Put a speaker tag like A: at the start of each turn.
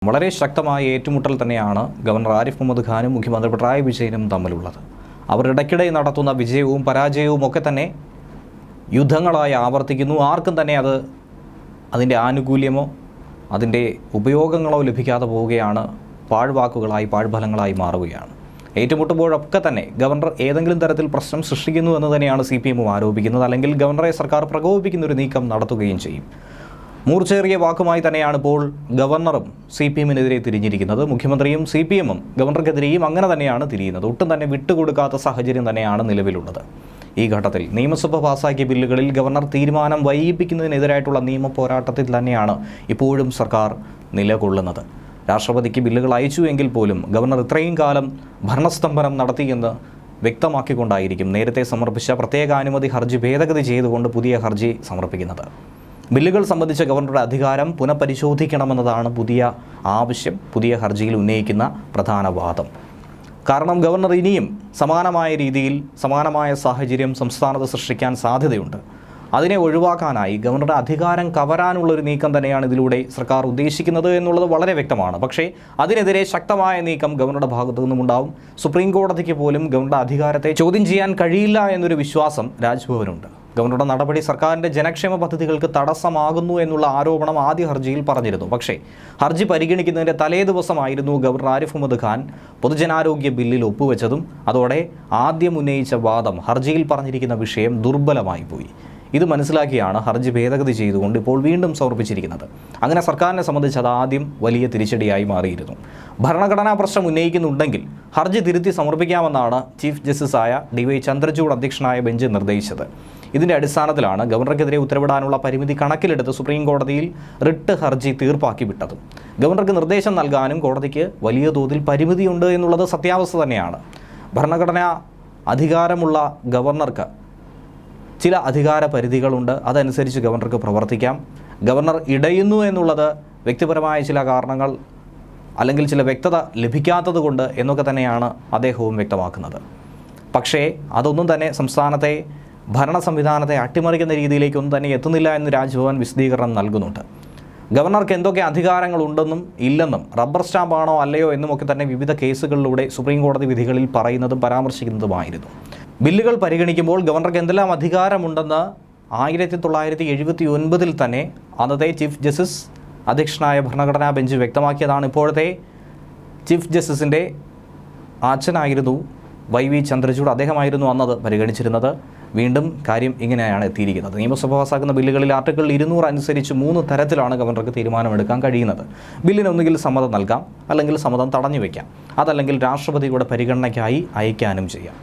A: വളരെ ശക്തമായ ഏറ്റുമുട്ടൽ തന്നെയാണ് ഗവർണർ ആരിഫ് മുഹമ്മദ് ഖാനും മുഖ്യമന്ത്രി പിണറായി വിജയനും തമ്മിലുള്ളത്. അവർ ഇടയ്ക്കിടെ നടത്തുന്ന വിജയവും പരാജയവും ഒക്കെ തന്നെ യുദ്ധങ്ങളായി ആവർത്തിക്കുന്നു. ആർക്കും തന്നെ അതിൻ്റെ ആനുകൂല്യമോ അതിൻ്റെ ഉപയോഗങ്ങളോ ലഭിക്കാതെ പോവുകയാണ്. പാഴ്വാക്കുകളായി പാഴ്ഫലങ്ങളായി മാറുകയാണ്. ഏറ്റുമുട്ടുമ്പോഴൊക്കെ തന്നെ ഗവർണർ ഏതെങ്കിലും തരത്തിൽ പ്രശ്നം സൃഷ്ടിക്കുന്നു എന്ന് തന്നെയാണ് CPM ആരോപിക്കുന്നത്. അല്ലെങ്കിൽ ഗവർണറെ സർക്കാർ പ്രകോപിപ്പിക്കുന്ന ഒരു നീക്കം നടത്തുകയും ചെയ്യും. മൂർച്ചേറിയ വാക്കുമായി തന്നെയാണ് ഇപ്പോൾ ഗവർണറും CPM-നെതിരെ തിരിഞ്ഞിരിക്കുന്നത്. മുഖ്യമന്ത്രിയും CPM-ഉം ഗവർണർക്കെതിരെയും അങ്ങനെ തന്നെയാണ് തിരിയുന്നത്. ഒട്ടും തന്നെ വിട്ടുകൊടുക്കാത്ത സാഹചര്യം തന്നെയാണ് നിലവിലുള്ളത്. ഈ ഘട്ടത്തിൽ നിയമസഭ പാസാക്കിയ ബില്ലുകളിൽ ഗവർണർ തീരുമാനം വൈകിപ്പിക്കുന്നതിനെതിരായിട്ടുള്ള നിയമ പോരാട്ടത്തിൽ തന്നെയാണ് ഇപ്പോഴും സർക്കാർ നിലകൊള്ളുന്നത്. രാഷ്ട്രപതിക്ക് ബില്ലുകൾ അയച്ചു എങ്കിൽ പോലും ഗവർണർ ഇത്രയും കാലം ഭരണസ്തംഭനം നടത്തിയെന്ന് വ്യക്തമാക്കിക്കൊണ്ടായിരിക്കും നേരത്തെ സമർപ്പിച്ച പ്രത്യേക അനുമതി ഹർജി ഭേദഗതി ചെയ്തുകൊണ്ട് പുതിയ ഹർജി സമർപ്പിക്കുന്നത്. ബില്ലുകൾ സംബന്ധിച്ച ഗവർണറുടെ അധികാരം പുനഃപരിശോധിക്കണമെന്നതാണ് പുതിയ ആവശ്യം, പുതിയ ഹർജിയിൽ ഉന്നയിക്കുന്ന പ്രധാന വാദം. കാരണം ഗവർണർ ഇനിയും സമാനമായ രീതിയിൽ സമാനമായ സാഹചര്യം സംസ്ഥാനത്ത് സൃഷ്ടിക്കാൻ സാധ്യതയുണ്ട്. അതിനെ ഒഴിവാക്കാനായി ഗവർണറുടെ അധികാരം കവരാനുള്ളൊരു നീക്കം തന്നെയാണ് ഇതിലൂടെ സർക്കാർ ഉദ്ദേശിക്കുന്നത് എന്നുള്ളത് വളരെ വ്യക്തമാണ്. പക്ഷേ അതിനെതിരെ ശക്തമായ നീക്കം ഗവർണറുടെ ഭാഗത്തു നിന്നുമുണ്ടാവും. സുപ്രീം കോടതിക്ക് പോലും ഗവർണറുടെ അധികാരത്തെ ചോദ്യം ചെയ്യാൻ കഴിയില്ല എന്നൊരു വിശ്വാസം രാജ്ഭവനുണ്ട്. ഗവർണറുടെ നടപടി സർക്കാരിൻ്റെ ജനക്ഷേമ പദ്ധതികൾക്ക് തടസ്സമാകുന്നു എന്നുള്ള ആരോപണം ആദ്യ ഹർജിയിൽ പറഞ്ഞിരുന്നു. പക്ഷേ ഹർജി പരിഗണിക്കുന്നതിൻ്റെ തലേ ദിവസമായിരുന്നു ഗവർണർ ആരിഫ് മുഹമ്മദ് ഖാൻ പൊതുജനാരോഗ്യ ബില്ലിൽ ഒപ്പുവെച്ചതും. അതോടെ ആദ്യം ഉന്നയിച്ച വാദം, ഹർജിയിൽ പറഞ്ഞിരിക്കുന്ന വിഷയം ദുർബലമായി പോയി. ഇത് മനസ്സിലാക്കിയാണ് ഹർജി ഭേദഗതി ചെയ്തുകൊണ്ട് ഇപ്പോൾ വീണ്ടും സമർപ്പിച്ചിരിക്കുന്നത്. അങ്ങനെ സർക്കാരിനെ സംബന്ധിച്ച് അത് ആദ്യം വലിയ തിരിച്ചടിയായി മാറിയിരുന്നു. ഭരണഘടനാ പ്രശ്നം ഉന്നയിക്കുന്നുണ്ടെങ്കിൽ ഹർജി തിരുത്തി സമർപ്പിക്കാമെന്നാണ് ചീഫ് ജസ്റ്റിസായ DY ചന്ദ്രചൂഡ് അധ്യക്ഷനായ ബെഞ്ച് നിർദ്ദേശിച്ചത്. ഇതിൻ്റെ അടിസ്ഥാനത്തിലാണ് ഗവർണർക്കെതിരെ ഉത്തരവിടാനുള്ള പരിമിതി കണക്കിലെടുത്ത് സുപ്രീം കോടതിയിൽ റിട്ട് ഹർജി തീർപ്പാക്കി വിട്ടത്. ഗവർണർക്ക് നിർദ്ദേശം നൽകാനും കോടതിക്ക് വലിയ തോതിൽ പരിമിതിയുണ്ട് എന്നുള്ളത് സത്യാവസ്ഥ തന്നെയാണ്. ഭരണഘടനാ അധികാരമുള്ള ഗവർണർക്ക് ചില അധികാര പരിധികളുണ്ട്. അതനുസരിച്ച് ഗവർണർക്ക് പ്രവർത്തിക്കാം. ഗവർണർ ഇടയുന്നു എന്നുള്ളത് വ്യക്തിപരമായ ചില കാരണങ്ങൾ അല്ലെങ്കിൽ ചില വ്യക്തത ലഭിക്കാത്തത് കൊണ്ട് എന്നൊക്കെ തന്നെയാണ് അദ്ദേഹവും വ്യക്തമാക്കുന്നത്. പക്ഷേ അതൊന്നും തന്നെ സംസ്ഥാനത്തെ ഭരണ സംവിധാനത്തെ അട്ടിമറിക്കുന്ന രീതിയിലേക്കൊന്നും തന്നെ എത്തുന്നില്ല എന്ന് രാജ്ഭവൻ വിശദീകരണം നൽകുന്നുണ്ട്. ഗവർണർക്ക് എന്തൊക്കെ അധികാരങ്ങളുണ്ടെന്നും ഇല്ലെന്നും റബ്ബർ സ്റ്റാമ്പാണോ അല്ലയോ എന്നുമൊക്കെ തന്നെ വിവിധ കേസുകളിലൂടെ സുപ്രീം കോടതി വിധികളിൽ പറയുന്നതും പരാമർശിക്കുന്നതുമായിരുന്നു. ബില്ലുകൾ പരിഗണിക്കുമ്പോൾ ഗവർണർക്ക് എന്തെല്ലാം അധികാരമുണ്ടെന്ന് 1979 തന്നെ അന്നത്തെ ചീഫ് ജസ്റ്റിസ് അധ്യക്ഷനായ ഭരണഘടനാ ബെഞ്ച് വ്യക്തമാക്കിയതാണ്. ഇപ്പോഴത്തെ ചീഫ് ജസ്റ്റിസിൻ്റെ അച്ഛനായിരുന്നു YV ചന്ദ്രചൂഡ്. അദ്ദേഹമായിരുന്നു അന്നത് പരിഗണിച്ചിരുന്നത്. വീണ്ടും കാര്യം ഇങ്ങനെയാണ് എത്തിയിരിക്കുന്നത്. നിയമസഭ പാസാക്കുന്ന ബില്ലുകളിൽ ആർട്ടിക്കിൾ 200 അനുസരിച്ച് 3 തരത്തിലാണ് ഗവർണർക്ക് തീരുമാനമെടുക്കാൻ കഴിയുന്നത്. ബില്ലിന് ഒന്നുകിൽ സമ്മതം നൽകാം, അല്ലെങ്കിൽ സമ്മതം തടഞ്ഞു വയ്ക്കാം, അതല്ലെങ്കിൽ രാഷ്ട്രപതിയുടെ പരിഗണനയ്ക്കായി അയക്കാനും ചെയ്യാം.